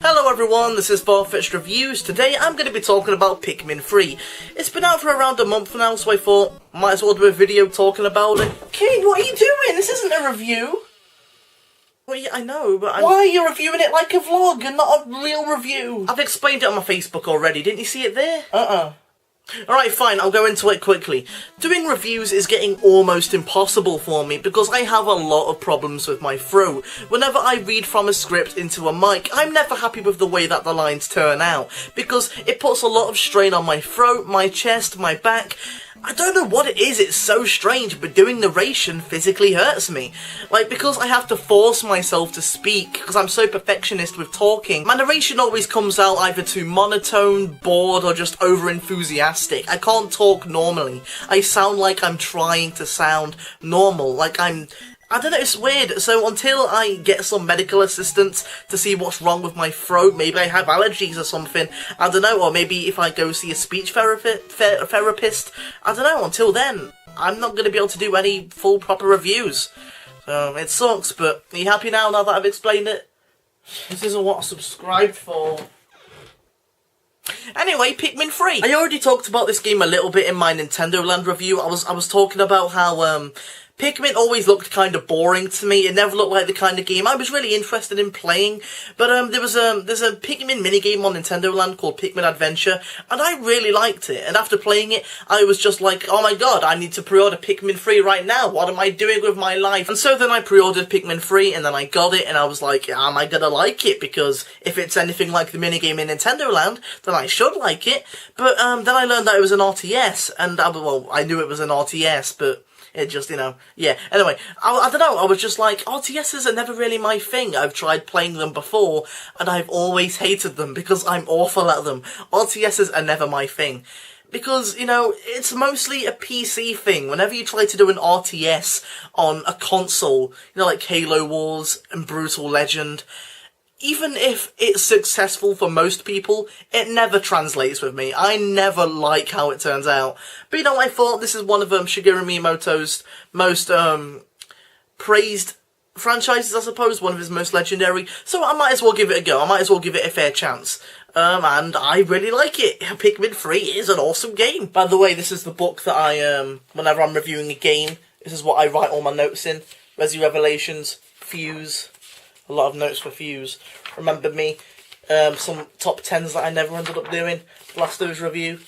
Hello everyone, this is FarfetchdReviews. Today I'm going to be talking about Pikmin 3. It's been out for around a month now, so I thought might as well do a video talking about it. Kid, what are you doing? This isn't a review. Well, yeah, I know, but why are you reviewing it like a vlog and not a real review? I've explained it on my Facebook already, didn't you see it there? Alright, fine, I'll go into it quickly. Doing reviews is getting almost impossible for me because I have a lot of problems with my throat. Whenever I read from a script into a mic, I'm never happy with the way that the lines turn out because it puts a lot of strain on my throat, my chest, my back. I don't know what it is, it's so strange, but doing narration physically hurts me. Like, because I have to force myself to speak, because I'm so perfectionist with talking, my narration always comes out either too monotone, bored, or just over-enthusiastic. I can't talk normally. I sound like I'm trying to sound normal, like I don't know, it's weird. So until I get some medical assistance to see what's wrong with my throat, maybe I have allergies or something, I don't know, or maybe if I go see a speech therapist, I don't know, until then, I'm not going to be able to do any full proper reviews. So, it sucks, but are you happy now that I've explained it? This isn't what I subscribed for. Anyway, Pikmin 3. I already talked about this game a little bit in my Nintendo Land review. I was talking about how, Pikmin always looked kind of boring to me. It never looked like the kind of game I was really interested in playing. But there's a Pikmin minigame on Nintendo Land called Pikmin Adventure, and I really liked it. And after playing it, I was just like, oh my god, I need to pre-order Pikmin 3 right now. What am I doing with my life? And so then I pre-ordered Pikmin 3, and then I got it, and I was like, am I gonna like it? Because if it's anything like the minigame in Nintendo Land, then I should like it. But then I learned that it was an RTS, and well, I knew it was an RTS, but it just, yeah. Anyway, I don't know, I was just like, RTSs are never really my thing. I've tried playing them before, and I've always hated them because I'm awful at them. RTSs are never my thing. Because, it's mostly a PC thing. Whenever you try to do an RTS on a console, like Halo Wars and Brutal Legend, even if it's successful for most people, it never translates with me. I never like how it turns out. But I thought this is one of Shigeru Miyamoto's most praised franchises, I suppose, one of his most legendary, so I might as well give it a go. I might as well give it a fair chance. And I really like it. Pikmin 3 is an awesome game. By the way, this is the book that I, whenever I'm reviewing a game, this is what I write all my notes in. Resi Revelations, Fuse. A lot of notes for Fuse. Remember Me. Some top 10s that I never ended up doing. Last Of Us review.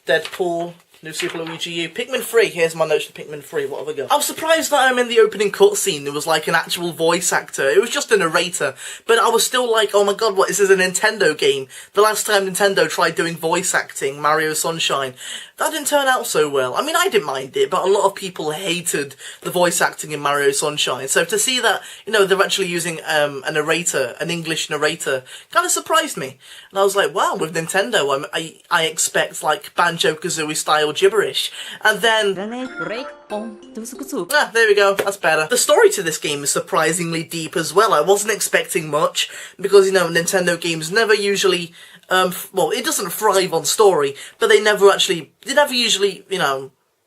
Deadpool. New Super Luigi U. Pikmin 3. Here's my notes for Pikmin 3. What have I got? I was surprised that I'm in the opening cutscene. There was like an actual voice actor. It was just a narrator. But I was still like, oh my god, what? This is a Nintendo game. The last time Nintendo tried doing voice acting, Mario Sunshine, that didn't turn out so well. I mean, I didn't mind it, but a lot of people hated the voice acting in Mario Sunshine. So to see that, they're actually using a narrator, an English narrator, kind of surprised me. And I was like, wow, with Nintendo, I expect like Banjo-Kazooie style gibberish. And then there we go, that's better. The story to this game is surprisingly deep as well. I wasn't expecting much, because, Nintendo games never usually, well, it doesn't thrive on story, but they never usually,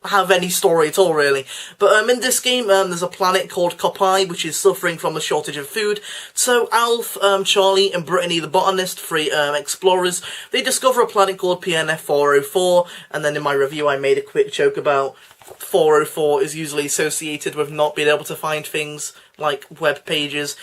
have any story at all, really. But in this game, there's a planet called Kopai, which is suffering from a shortage of food. So Alf, Charlie, and Brittany, the botanist, three explorers, they discover a planet called PNF 404, and then in my review I made a quick joke about 404 is usually associated with not being able to find things like web pages.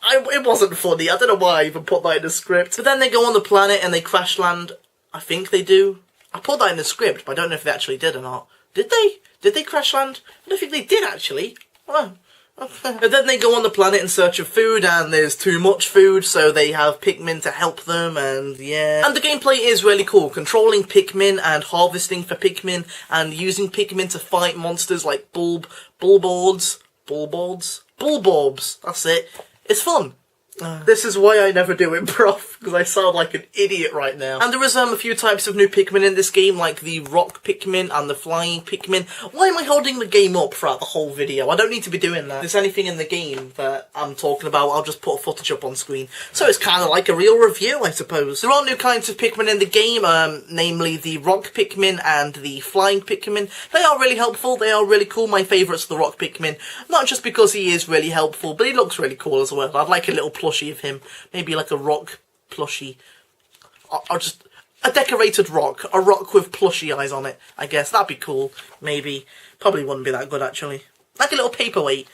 It wasn't funny, I don't know why I even put that in the script. But then they go on the planet and they crash land. I think they do. I put that in the script, but I don't know if they actually did or not. Did they? Did they crash land? I don't think they did, actually. Oh. Okay. And then they go on the planet in search of food, and there's too much food, so they have Pikmin to help them, and yeah. And the gameplay is really cool. Controlling Pikmin and harvesting for Pikmin, and using Pikmin to fight monsters like Bulborbs, that's it. It's fun. This is why I never do improv, because I sound like an idiot right now. And there is a few types of new Pikmin in this game, like the rock Pikmin and the flying Pikmin. Why am I holding the game up throughout the whole video? I don't need to be doing that. If there's anything in the game that I'm talking about, I'll just put footage up on screen. So it's kind of like a real review, I suppose. There are new kinds of Pikmin in the game, namely the rock Pikmin and the flying Pikmin. They are really helpful, they are really cool. My favourite's the rock Pikmin, not just because he is really helpful, but he looks really cool as well. I'd like a little plushie of him, maybe like a rock plushy, or just a decorated rock, a rock with plushy eyes on it, I guess. That'd be cool, maybe. Probably wouldn't be that good, actually. Like a little paperweight.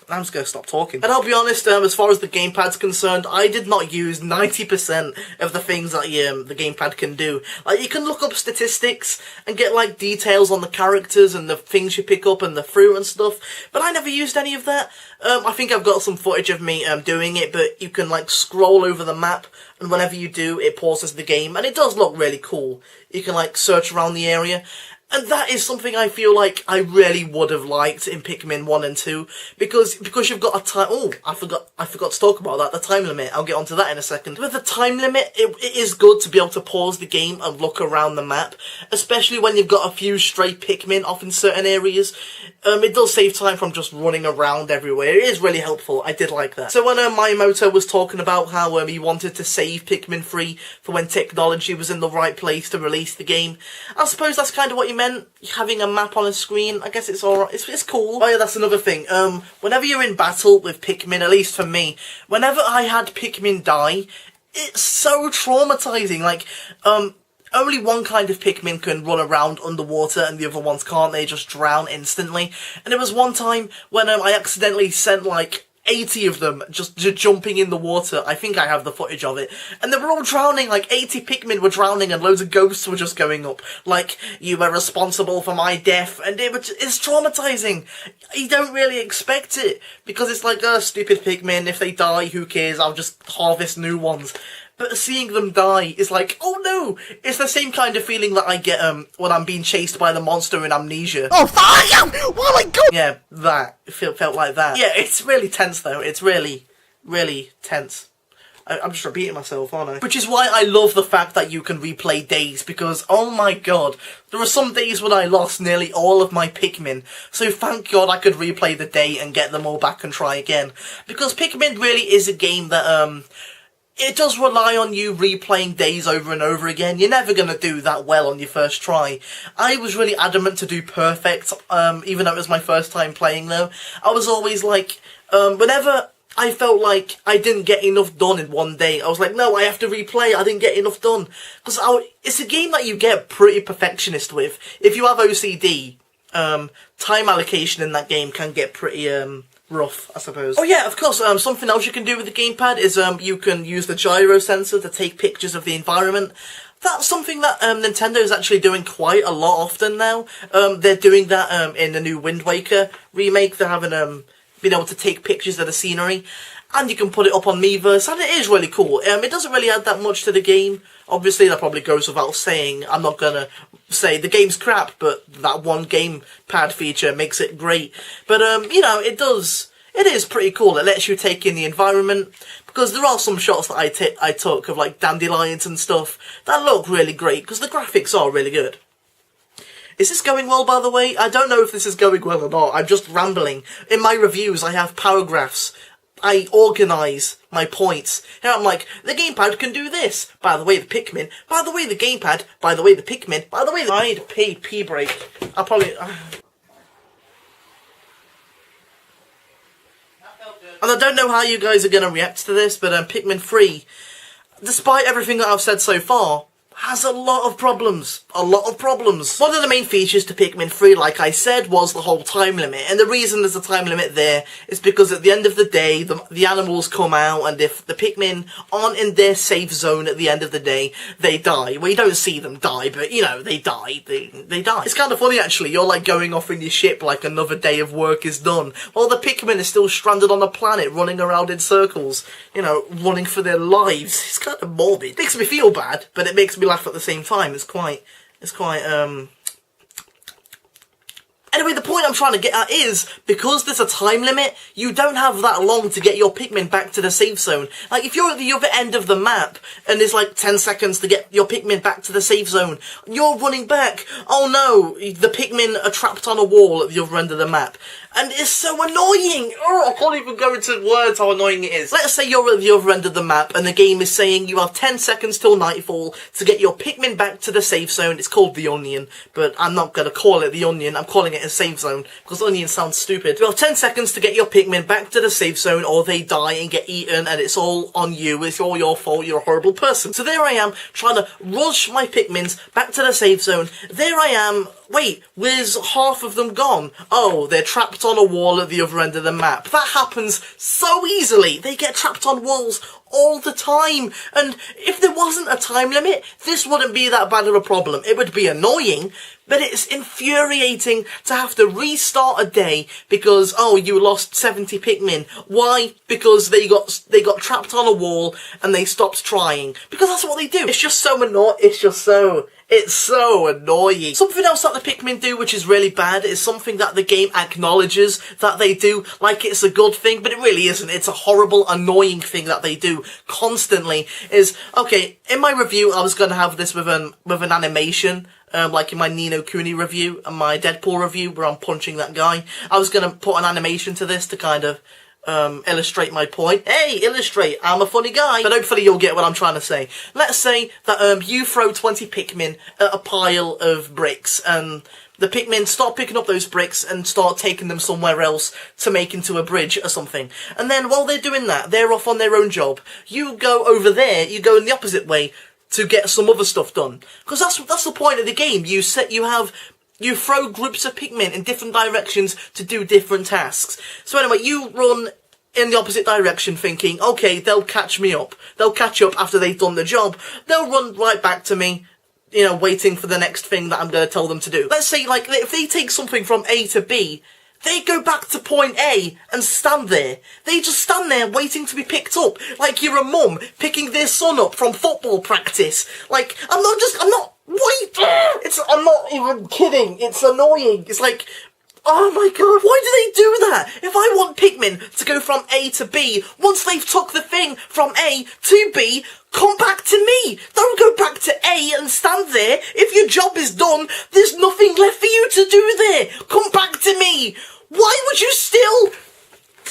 I'm just going to stop talking. And I'll be honest, as far as the gamepad's concerned, I did not use 90% of the things that the gamepad can do. Like, you can look up statistics and get, like, details on the characters and the things you pick up and the fruit and stuff, but I never used any of that. I think I've got some footage of me doing it, but you can, like, scroll over the map, and whenever you do, it pauses the game, and it does look really cool. You can, like, search around the area. And that is something I feel like I really would have liked in Pikmin 1 and 2, because you've got a time... Oh, I forgot to talk about that, the time limit. I'll get onto that in a second. With the time limit, it is good to be able to pause the game and look around the map, especially when you've got a few stray Pikmin off in certain areas. It does save time from just running around everywhere. It is really helpful. I did like that. So when Miyamoto was talking about how he wanted to save Pikmin 3 for when technology was in the right place to release the game, I suppose that's kind of what he meant. Having a map on a screen, I guess it's alright. It's cool. Oh yeah, that's another thing. Whenever you're in battle with Pikmin, at least for me, whenever I had Pikmin die, it's so traumatizing. Like, only one kind of Pikmin can run around underwater and the other ones can't. They just drown instantly. And there was one time when I accidentally sent, like, 80 of them just jumping in the water. I think I have the footage of it. And they were all drowning, like 80 Pikmin were drowning and loads of ghosts were just going up. Like, you were responsible for my death. And it's traumatizing. You don't really expect it. Because it's like, oh, stupid Pikmin, if they die, who cares? I'll just harvest new ones. But seeing them die is like, oh no! It's the same kind of feeling that I get when I'm being chased by the monster in Amnesia. Oh, fire! Oh my god! Yeah, that. It felt like that. Yeah, it's really tense though. It's really, really tense. I'm just repeating myself, aren't I? Which is why I love the fact that you can replay days, because, oh my god, there were some days when I lost nearly all of my Pikmin, so thank god I could replay the day and get them all back and try again. Because Pikmin really is a game that, it does rely on you replaying days over and over again. You're never going to do that well on your first try. I was really adamant to do perfect, even though it was my first time playing though. I was always like, whenever I felt like I didn't get enough done in one day, I was like, no, I have to replay, I didn't get enough done. Because it's a game that you get pretty perfectionist with. If you have OCD, time allocation in that game can get pretty, rough, I suppose. Oh yeah, of course, something else you can do with the gamepad is you can use the gyro sensor to take pictures of the environment. That's something that Nintendo is actually doing quite a lot often now. They're doing that in the new Wind Waker remake. They're having been able to take pictures of the scenery, and you can put it up on Miiverse, and it is really cool. It doesn't really add that much to the game. Obviously, that probably goes without saying. I'm not gonna say the game's crap, but that one gamepad feature makes it great. But, you know, it is pretty cool. It lets you take in the environment, because there are some shots that I took of, like, dandelions and stuff that look really great, because the graphics are really good. Is this going well, by the way? I don't know if this is going well or not. I'm just rambling. In my reviews, I have paragraphs. I organise my points. Here I'm like, the gamepad can do this. By the way, the Pikmin. By the way, the gamepad. By the way, the Pikmin. By the way, I need a pee break. I'll probably... And I don't know how you guys are going to react to this, but Pikmin 3, despite everything that I've said so far, has a lot of problems. A lot of problems. One of the main features to Pikmin 3, like I said, was the whole time limit. And the reason there's a time limit there is because at the end of the day, the animals come out, and if the Pikmin aren't in their safe zone at the end of the day, they die. Well, you don't see them die, but, you know, they die. They die. It's kind of funny, actually. You're, like, going off in your ship like another day of work is done, while the Pikmin is still stranded on a planet, running around in circles, you know, running for their lives. It's kind of morbid. It makes me feel bad, but it makes me laugh at the same time. It's quite, Anyway, the point I'm trying to get at is, because there's a time limit, you don't have that long to get your Pikmin back to the safe zone. Like, if you're at the other end of the map, and there's like 10 seconds to get your Pikmin back to the safe zone, you're running back. Oh no, the Pikmin are trapped on a wall at the other end of the map. and it's so annoying. Oh, I can't even go into words how annoying it is. Let's say you're at the other end of the map and the game is saying you have 10 seconds till nightfall to get your Pikmin back to the safe zone. It's called the Onion, but I'm not going to call it the Onion. I'm calling it a safe zone because Onion sounds stupid. You have 10 seconds to get your Pikmin back to the safe zone or they die and get eaten and it's all on you. It's all your fault. You're a horrible person. So there I am trying to rush my Pikmins back to the safe zone. There I am. Wait, where's half of them gone? Oh, they're trapped on a wall at the other end of the map. That happens so easily. They get trapped on walls all the time. And if there wasn't a time limit, this wouldn't be that bad of a problem. It would be annoying, but it's infuriating to have to restart a day because, oh, you lost 70 Pikmin. Why? Because they got trapped on a wall and they stopped trying. Because that's what they do. It's just so annoying. It's so annoying. Something else that the Pikmin do, which is really bad, is something that the game acknowledges that they do, like it's a good thing, but it really isn't. It's a horrible, annoying thing that they do constantly. Is, okay, in my review, I was going to have this with an animation, like in my Ni no Kuni review and my Deadpool review, where I'm punching that guy. I was going to put an animation to this to kind of illustrate my point. Hey, illustrate, I'm a funny guy. But hopefully you'll get what I'm trying to say. Let's say that you throw 20 Pikmin at a pile of bricks, and the Pikmin start picking up those bricks and start taking them somewhere else to make into a bridge or something. And then while they're doing that, they're off on their own job. You go over there, you go in the opposite way to get some other stuff done. Because that's the point of the game. You throw groups of Pikmin in different directions to do different tasks. So anyway, you run in the opposite direction thinking, okay, they'll catch me up. They'll catch up after they've done the job. They'll run right back to me, you know, waiting for the next thing that I'm going to tell them to do. Let's say, like, if they take something from A to B, they go back to point A and stand there. They just stand there waiting to be picked up. Like you're a mum picking their son up from football practice. Like, I'm not even kidding. It's annoying. It's like, oh my god, why do they do that? If I want Pikmin to go from A to B, once they've took the thing from A to B, come back to me. Don't go back to A and stand there. If your job is done, there's nothing left for you to do there. Come back to me. Why would you still...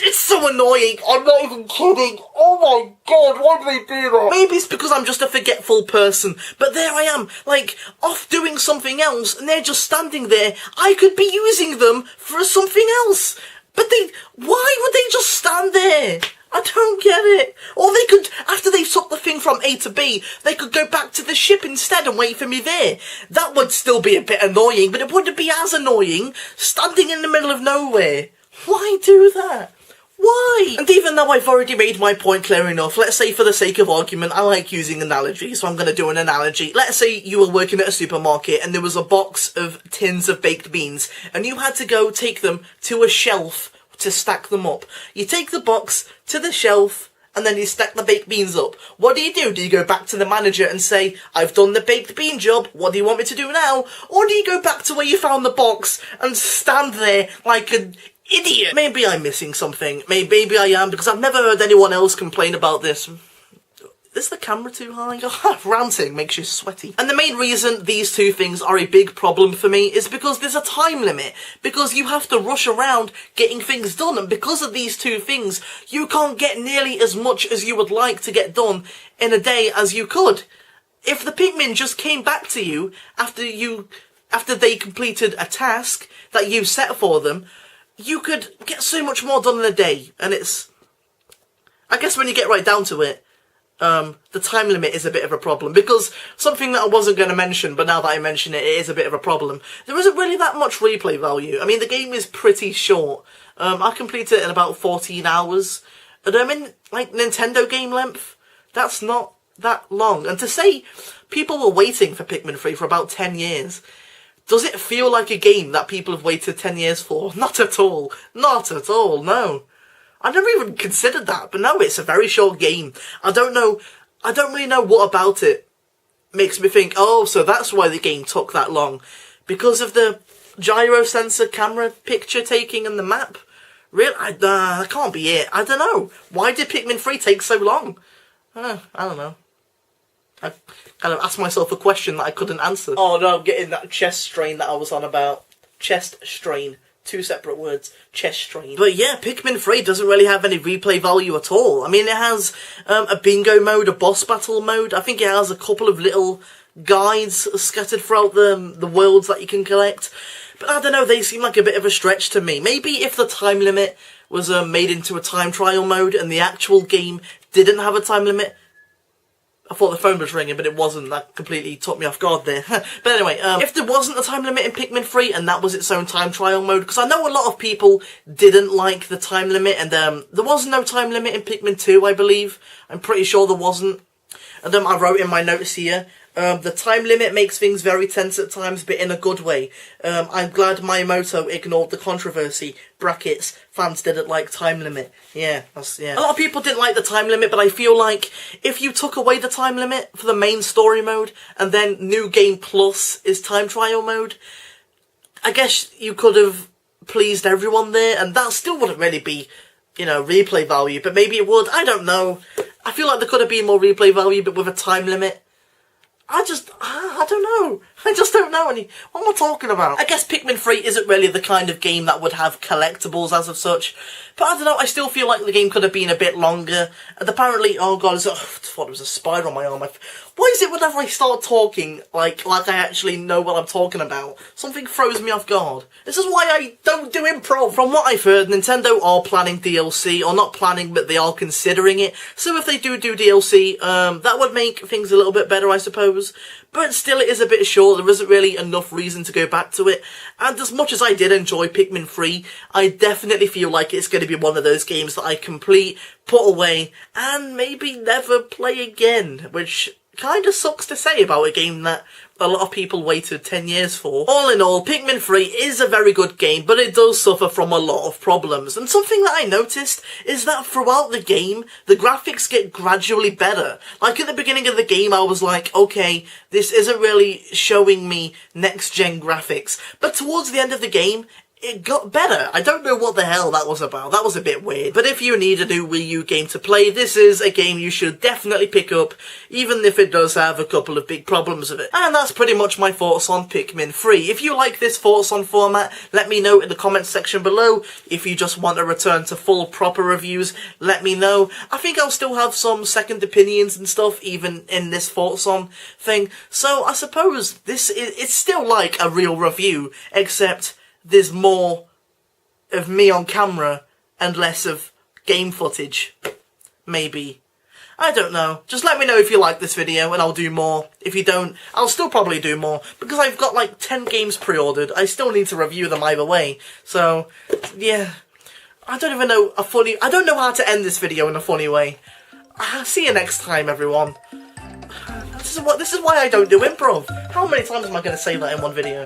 It's so annoying. I'm not even kidding. Oh my god, why do they do that? Maybe it's because I'm just a forgetful person, but there I am, like, off doing something else, and they're just standing there. I could be using them for something else. But why would they just stand there? I don't get it. Or they could, after they've took the thing from A to B, they could go back to the ship instead and wait for me there. That would still be a bit annoying, but it wouldn't be as annoying standing in the middle of nowhere. Why do that? Why? And even though I've already made my point clear enough, let's say for the sake of argument, I like using analogies, so I'm going to do an analogy. Let's say you were working at a supermarket and there was a box of tins of baked beans, and you had to go take them to a shelf to stack them up. You take the box to the shelf, and then you stack the baked beans up. What do? Do you go back to the manager and say, I've done the baked bean job, what do you want me to do now? Or do you go back to where you found the box and stand there like an idiot? Maybe I'm missing something. Maybe I am, because I've never heard anyone else complain about this. Is the camera too high? Ranting makes you sweaty. And the main reason these two things are a big problem for me is because there's a time limit. Because you have to rush around getting things done. And because of these two things, you can't get nearly as much as you would like to get done in a day as you could. If the Pikmin just came back to you after they completed a task that you set for them, you could get so much more done in a day. And it's... I guess when you get right down to it, the time limit is a bit of a problem, because something that I wasn't going to mention, but now that I mention it, it is a bit of a problem. There isn't really that much replay value. I mean, the game is pretty short. I completed it in about 14 hours. And I'm in, like, Nintendo game length. That's not that long. And to say people were waiting for Pikmin 3 for about 10 years, does it feel like a game that people have waited 10 years for? Not at all. Not at all, no. I never even considered that, but no, it's a very short game. I don't really know what about it makes me think, oh, so that's why the game took that long. Because of the gyro sensor camera picture taking and the map? Really? That can't be it. I don't know. Why did Pikmin 3 take so long? I don't know. I kind of asked myself a question that I couldn't answer. Oh no, I'm getting that chest strain that I was on about. Chest strain. two separate words, chest strain. But yeah, Pikmin 3 doesn't really have any replay value at all. I mean, it has a bingo mode, a boss battle mode. I think it has a couple of little guides scattered throughout the worlds that you can collect. But I don't know, they seem like a bit of a stretch to me. Maybe if the time limit was made into a time trial mode and the actual game didn't have a time limit. I thought the phone was ringing, but it wasn't. That completely took me off guard there. But anyway, if there wasn't a time limit in Pikmin 3 and that was its own time trial mode, because I know a lot of people didn't like the time limit, and there was no time limit in Pikmin 2, I believe. I'm pretty sure there wasn't. And I wrote in my notes here, the time limit makes things very tense at times, but in a good way. I'm glad Miyamoto ignored the controversy. Brackets, fans didn't like time limit. Yeah, yeah. A lot of people didn't like the time limit, but I feel like if you took away the time limit for the main story mode, and then New Game Plus is time trial mode, I guess you could have pleased everyone there, and that still wouldn't really be, you know, replay value, but maybe it would. I don't know. I feel like there could have been more replay value, but with a time limit. I don't know. I just don't know what am I talking about? I guess Pikmin 3 isn't really the kind of game that would have collectibles as of such. But I don't know, I still feel like the game could have been a bit longer. And apparently, oh god, I thought it was a spider on my arm. Why is it whenever I start talking, like I actually know what I'm talking about, something throws me off guard? This is why I don't do improv. From what I've heard, Nintendo are planning DLC, or not planning, but they are considering it. So if they do DLC, that would make things a little bit better, I suppose. But still, it is a bit short. There isn't really enough reason to go back to it. And as much as I did enjoy Pikmin 3, I definitely feel like it's going to be one of those games that I complete, put away, and maybe never play again. Which kind of sucks to say about a game that a lot of people waited 10 years for. All in all, Pikmin 3 is a very good game, but it does suffer from a lot of problems. And something that I noticed is that throughout the game, the graphics get gradually better. Like at the beginning of the game, I was like, okay, this isn't really showing me next-gen graphics. But towards the end of the game, it got better. I don't know what the hell that was about. That was a bit weird. But if you need a new Wii U game to play, this is a game you should definitely pick up, even if it does have a couple of big problems with it. And that's pretty much my thoughts on Pikmin 3. If you like this thoughts on format, let me know in the comments section below. If you just want to return to full proper reviews, let me know. I think I'll still have some second opinions and stuff, even in this thoughts on thing. So I suppose it's still like a real review, except there's more of me on camera and less of game footage. Maybe. I don't know. Just let me know if you like this video and I'll do more. If you don't, I'll still probably do more. Because I've got like 10 games pre-ordered. I still need to review them either way. So, yeah. I don't even know I don't know how to end this video in a funny way. See you next time, everyone. This is why I don't do improv. How many times am I going to say that in one video?